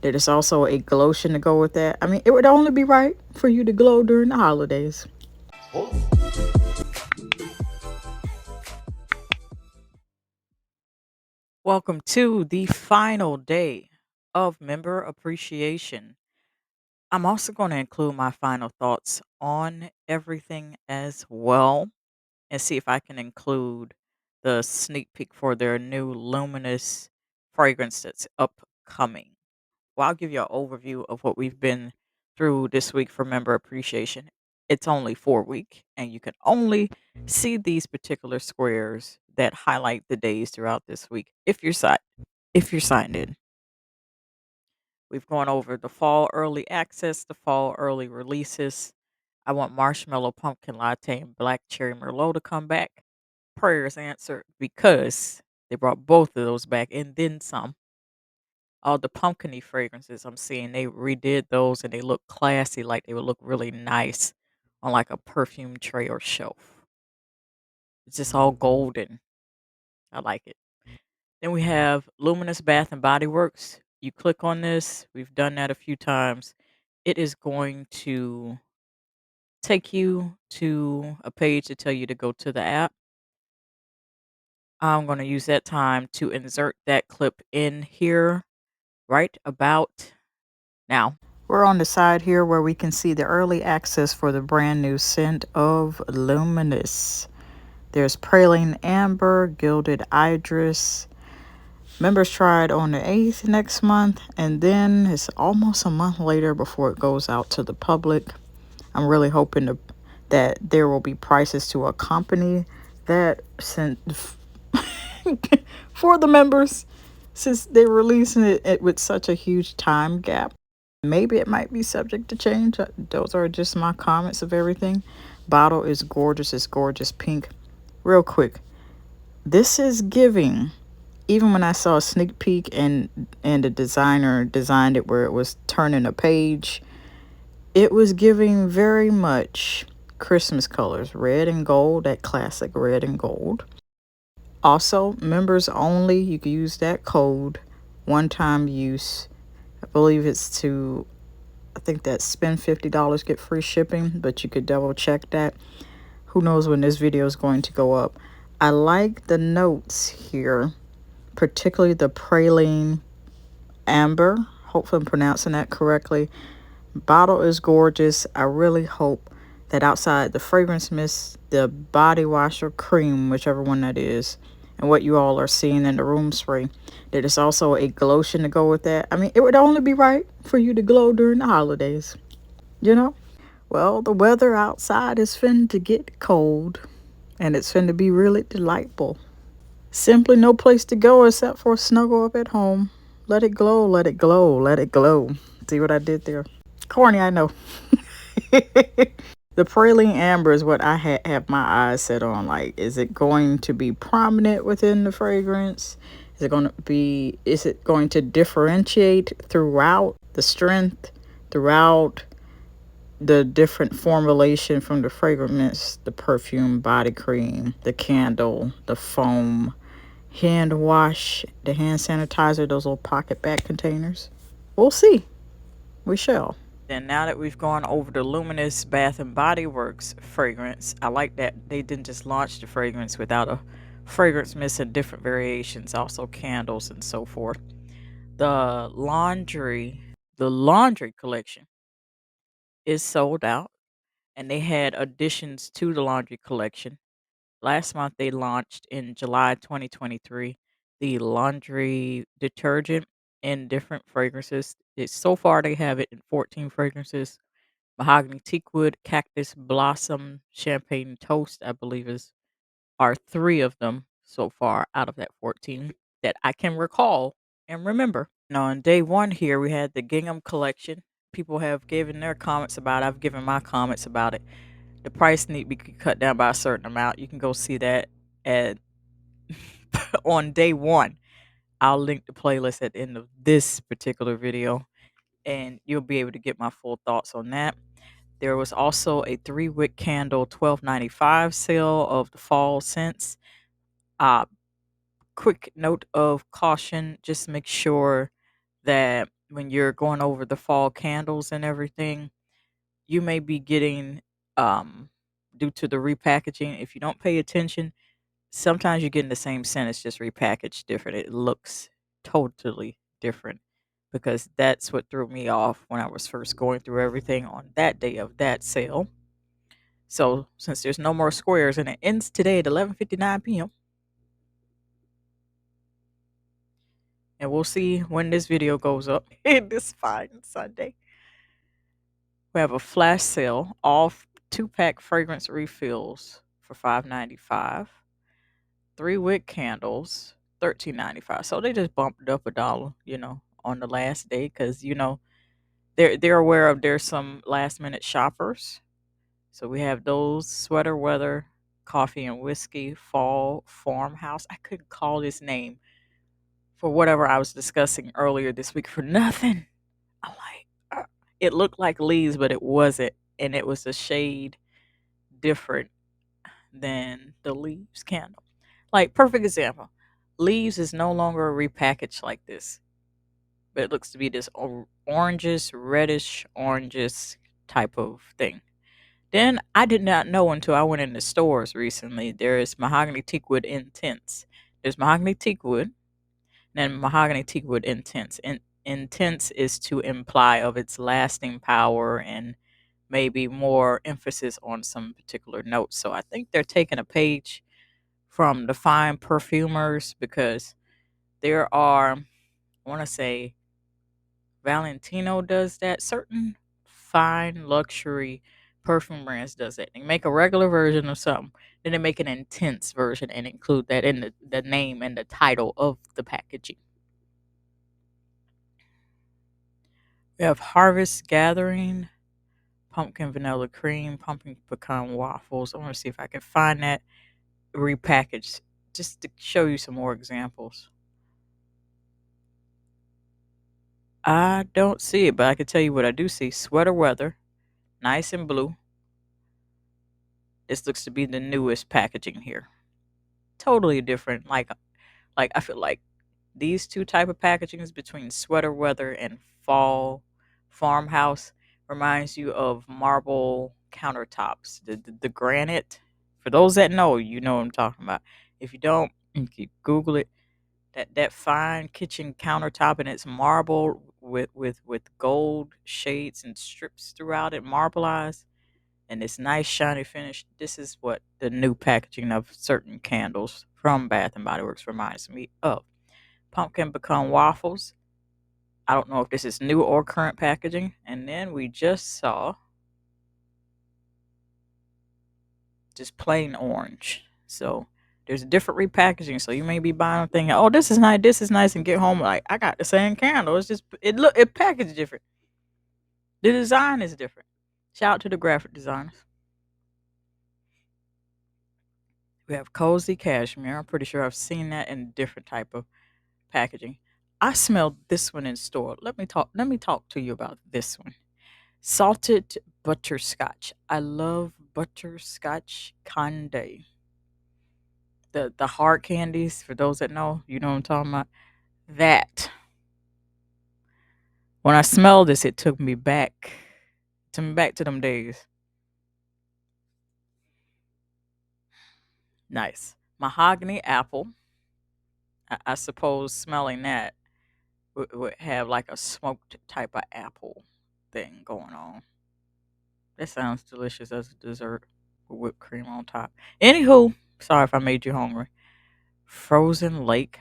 There is also a glotion to go with that. I mean, it would only be right for you to glow during the holidays. Welcome to the final day of member appreciation. I'm also going to include my final thoughts on everything as well and see if I can include the sneak peek for their new Luminous fragrance that's upcoming. Well, I'll give you an overview of what we've been through this week for member appreciation. It's only 4 week, and you can only see these particular squares that highlight the days throughout this week if you're signed in. We've gone over the fall early access, the fall early releases. I want marshmallow pumpkin latte and black cherry merlot to come back. Prayers answered because they brought both of those back and then some. All the pumpkin-y fragrances I'm seeing, they redid those and they look classy, like they would look really nice on like a perfume tray or shelf. It's just all golden. I like it. Then we have Luminous Bath and Body Works. You click on this. We've done that a few times. It is going to take you to a page to tell you to go to the app. I'm going to use that time to insert that clip in here right about now. We're on the side here where we can see the early access for the brand new scent of Luminous. There's Praline Amber, Gilded Idris. Members try it on the 8th next month, and then it's almost a month later before it goes out to the public. I'm really hoping that there will be prices to accompany that scent for the members, since they're releasing it with such a huge time gap. Maybe it might be subject to change. Those are just my comments of everything. Bottle is gorgeous. It's gorgeous pink. Real quick, this is giving. Even when I saw a sneak peek and the designer designed it where it was turning a page, it was giving very much Christmas colors, red and gold, that classic red and gold. Also, members only. You can use that code, one-time use. I believe it's to, I think that spend $50 get free shipping, but you could double check that. Who knows when this video is going to go up. I like the notes here, particularly the praline amber. Hopefully I'm pronouncing that correctly. Bottle is gorgeous. I really hope that outside the fragrance mist, the body wash or cream, whichever one that is, and what you all are seeing in the room spray, there is also a glotion to go with that. I mean, it would only be right for you to glow during the holidays, you know? Well, the weather outside is finna to get cold, and it's finna be really delightful. Simply no place to go except for snuggle up at home. Let it glow, let it glow, let it glow. See what I did there? Corny, I know. The praline amber is what I have my eyes set on. Like, is it going to be prominent within the fragrance? Is it going to differentiate throughout the strength, throughout the different formulation from the fragrance, the perfume, body cream, the candle, the foam, hand wash, the hand sanitizer, those little pocket bag containers? We'll see. We shall. Then now that we've gone over the Luminous Bath and Body Works fragrance, I like that they didn't just launch the fragrance without a fragrance mist in different variations, also candles and so forth. The laundry collection is sold out, and they had additions to the laundry collection. Last month they launched in July 2023 the laundry detergent in different fragrances. So far they have it in 14 fragrances. Mahogany teakwood, cactus blossom, champagne toast, I believe are 3 of them so far out of that 14 that I can recall and remember. Now on day 1 here we had the gingham collection. People have given their comments about it. I've given my comments about it. The price need to be cut down by a certain amount. You can go see that at on day 1. I'll link the playlist at the end of this particular video, and you'll be able to get my full thoughts on that. There was also a 3-wick candle $12.95 sale of the fall scents. Quick note of caution: just make sure that when you're going over the fall candles and everything, you may be getting, um, due to the repackaging, if you don't pay attention, sometimes you're getting the same scent, it's just repackaged different. It looks totally different because that's what threw me off when I was first going through everything on that day of that sale. So since there's no more squares and it ends today at 11:59 p.m., and we'll see when this video goes up this fine Sunday. We have a flash sale, all 2-pack fragrance refills for $5.95. 3-wick candles, $13.95. So they just bumped it up $1, on the last day because they're aware of there's some last minute shoppers. So we have those sweater weather, coffee and whiskey, fall farmhouse. I couldn't call this name for whatever I was discussing earlier this week for nothing. I'm like, it looked like leaves, but it wasn't, and it was a shade different than the leaves candle. Like, perfect example. Leaves is no longer repackaged like this, but it looks to be this orangish, reddish, orangish type of thing. Then I did not know until I went in the stores recently. There is mahogany teakwood intense. There's mahogany teakwood, and mahogany teakwood intense. And intense is to imply of its lasting power and maybe more emphasis on some particular notes. So I think they're taking a page from the fine perfumers because there are, I want to say, Valentino does that. Certain fine luxury perfume brands does that. They make a regular version of something, then they make an intense version and include that in the name and the title of the packaging. We have Harvest Gathering, pumpkin vanilla cream, pumpkin pecan waffles. I want to see if I can find that repackaged just to show you some more examples. I don't see it, but I can tell you what I do see. Sweater weather, nice and blue. This looks to be the newest packaging here. Totally different. Like I feel like these two type of packagings between sweater weather and fall farmhouse reminds you of marble countertops. The granite. For those that know, you know what I'm talking about. If you don't, you can Google it. That fine kitchen countertop and it's marble with gold shades and strips throughout it, marbleized, and this nice shiny finish. This is what the new packaging of certain candles from Bath and Body Works reminds me of. Pumpkin pecan waffles. I don't know if this is new or current packaging. And then we just saw just plain orange. So there's different repackaging. So you may be buying a thing, oh, this is nice, and get home like I got the same candle. It's just it packaged different. The design is different. Shout out to the graphic designers. We have cozy cashmere. I'm pretty sure I've seen that in different type of packaging. I smelled this one in store. Let me talk to you about this one. Salted butterscotch. I love butterscotch candy. The hard candies, for those that know, you know what I'm talking about. That. When I smelled this, it took me back to them days. Nice. Mahogany apple. I suppose smelling that would have like a smoked type of apple thing going on. That sounds delicious as a dessert with whipped cream on top. Anywho, sorry if I made you hungry. Frozen lake.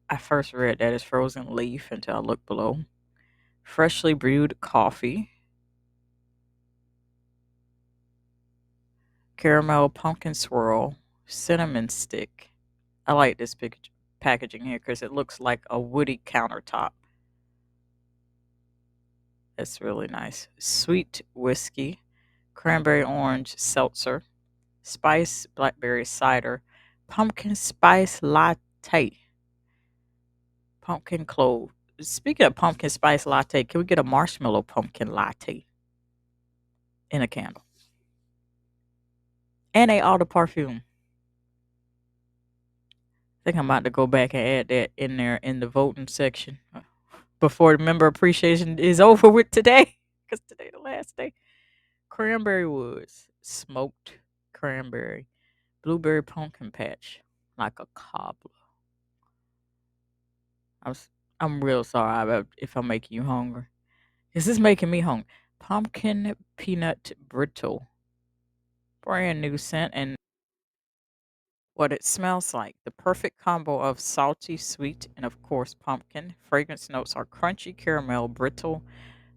I first read that as frozen leaf until I looked below. Freshly brewed coffee. Caramel pumpkin swirl. Cinnamon stick. I like this packaging here because it looks like a woody countertop. That's really nice. Sweet whiskey. Cranberry orange seltzer. Spice blackberry cider. Pumpkin spice latte. Pumpkin clove. Speaking of pumpkin spice latte, can we get a marshmallow pumpkin latte in a candle? And a eau de parfum. I think I'm about to go back and add that in there in the voting section. before the member appreciation is over with today, because today the last day. Cranberry woods, smoked cranberry, blueberry pumpkin patch, like a cobbler. I'm s- I'm real sorry if I'm making you hungry. This is making me hungry. Pumpkin peanut brittle, brand new scent and what it smells like. The perfect combo of salty, sweet, and of course pumpkin. Fragrance notes are crunchy caramel, brittle,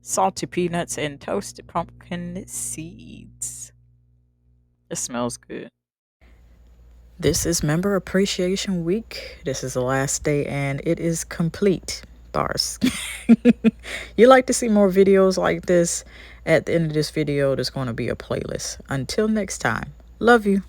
salty peanuts, and toasted pumpkin seeds. It smells good. This is Member Appreciation Week. This is the last day and it is complete. Bars. You like to see more videos like this? At the end of this video, there's going to be a playlist. Until next time, love you.